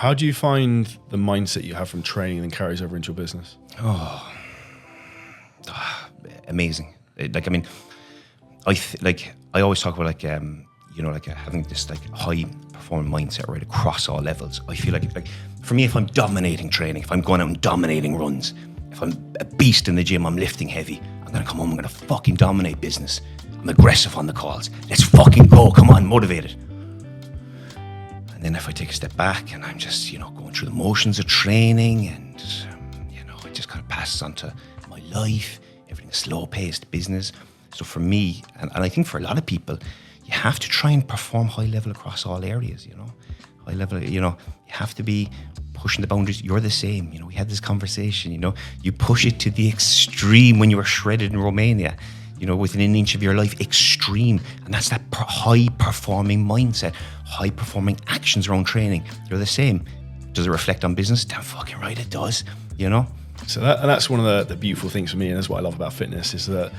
How do you find the mindset you have from training and then carries over into your business? Amazing. Like, I mean, I always talk about having this like high performing mindset right across all levels. I feel like for me, if I'm dominating training, if I'm going out and dominating runs, if I'm a beast in the gym, I'm lifting heavy, I'm gonna come home, I'm gonna fucking dominate business. I'm aggressive on the calls. Let's fucking go, come on, motivated. And then if I take a step back and I'm just, going through the motions of training and, it just kind of passes on to my life, everything's slow-paced business. So for me, and I think for a lot of people, you have to try and perform high level across all areas, High level, you have to be pushing the boundaries. You're the same, we had this conversation, you push it to the extreme when you were shredded in Romania, within an inch of your life, extreme. And that's that high performing mindset, high performing actions around training. You're the same. Does it reflect on business? Damn fucking right it does, So that's one of the beautiful things for me, and that's what I love about fitness, is that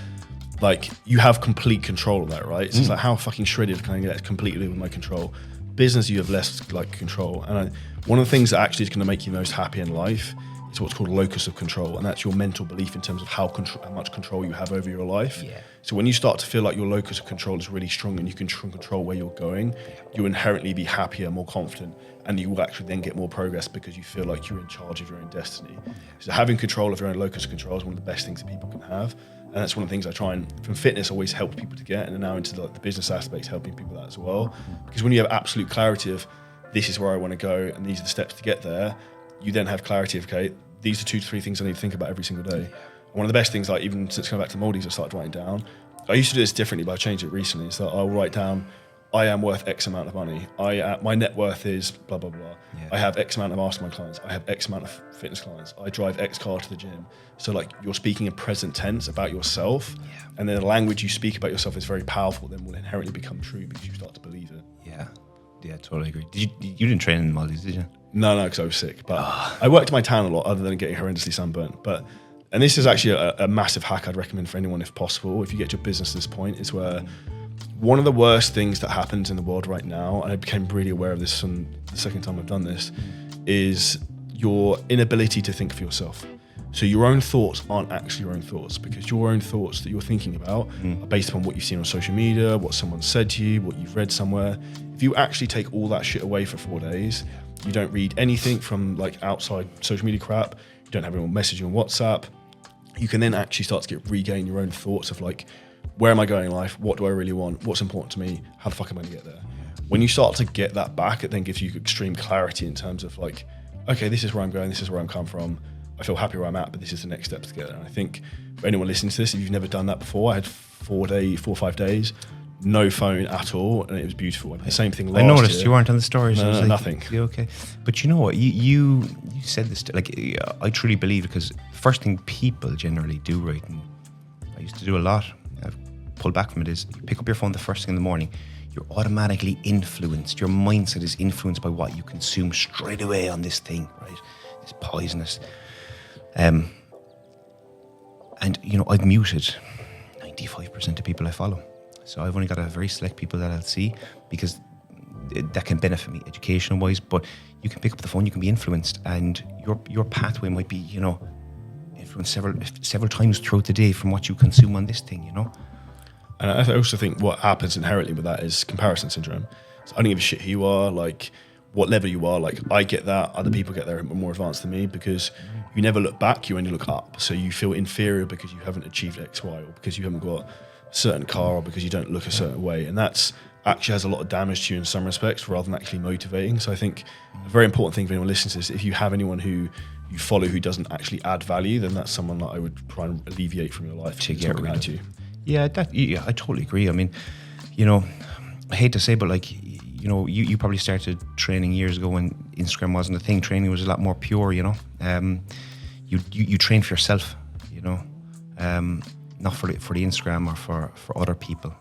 like you have complete control of that, right? So it's like, how fucking shredded can I get completely with my control? Business, you have less like control. And one of the things that actually is going to make you most happy in life is what's called locus of control, and that's your mental belief in terms of how much control you have over your life. Yeah. So when you start to feel like your locus of control is really strong and you can control where you're going, you inherently be happier, more confident, and you will actually then get more progress because you feel like you're in charge of your own destiny. So having control of your own locus of control is one of the best things that people can have. And that's one of the things I try and, from fitness, always help people to get, and now into the business aspects, helping people that as well. Because when you have absolute clarity of, this is where I want to go and these are the steps to get there, you then have clarity of, okay, these are 2 to 3 things I need to think about every single day. And one of the best things, like even since coming back to Maldives, I started writing down. I used to do this differently, but I changed it recently. So I'll write down, I am worth X amount of money. My net worth is blah, blah, blah. Yeah. I have X amount of mastermind clients. I have X amount of fitness clients. I drive X car to the gym. So like you're speaking in present tense about yourself, and then the language you speak about yourself is very powerful, then will inherently become true because you start to believe it. Yeah, totally agree. You didn't train in Maldives, did you? No, because I was sick. But I worked my tan a lot other than getting horrendously sunburnt. And this is actually a massive hack I'd recommend for anyone if possible, if you get your business to this point, is where one of the worst things that happens in the world right now, and I became really aware of this from the second time I've done this, is your inability to think for yourself. So your own thoughts aren't actually your own thoughts, because your own thoughts that you're thinking about are based upon what you've seen on social media, what someone said to you, what you've read somewhere. If you actually take all that shit away for 4 days, you don't read anything from like outside social media crap, you don't have anyone messaging on WhatsApp, you can then actually start to regain your own thoughts of like, where am I going in life? What do I really want? What's important to me? How the fuck am I gonna get there? When you start to get that back, it then gives you extreme clarity in terms of like, okay, this is where I'm going, this is where I'm come from. I feel happy where I'm at, but this is the next step to get there. And I think for anyone listening to this, if you've never done that before, I had 4 or 5 days, no phone at all, and it was beautiful. And the same thing last year. I noticed you weren't on the stories. No, like, nothing. You okay? But you know what? You said this, like, I truly believe, because first thing people generally do, right, and I used to do a lot, I've pulled back from it, is you pick up your phone the first thing in the morning, you're automatically influenced. Your mindset is influenced by what you consume straight away on this thing, right? It's poisonous. And, I've muted 95% of people I follow. So I've only got a very select people that I'll see, because that can benefit me education-wise. But you can pick up the phone, you can be influenced, and your pathway might be, influenced several times throughout the day from what you consume on this thing, And I also think what happens inherently with that is comparison syndrome. So I don't give a shit who you are, like what level you are. Like I get that, other people get there more advanced than me, because you never look back, you only look up. So you feel inferior because you haven't achieved X, Y, or because you haven't got a certain car, or because you don't look a certain way. And that's actually has a lot of damage to you in some respects, rather than actually motivating. So I think a very important thing for anyone listening to this, if you have anyone who you follow who doesn't actually add value, then that's someone that I would try and alleviate from your life to get rid of you. Yeah, I totally agree. I mean, I hate to say, but like, you probably started training years ago when Instagram wasn't a thing. Training was a lot more pure, you train for yourself, not for the Instagram or for other people,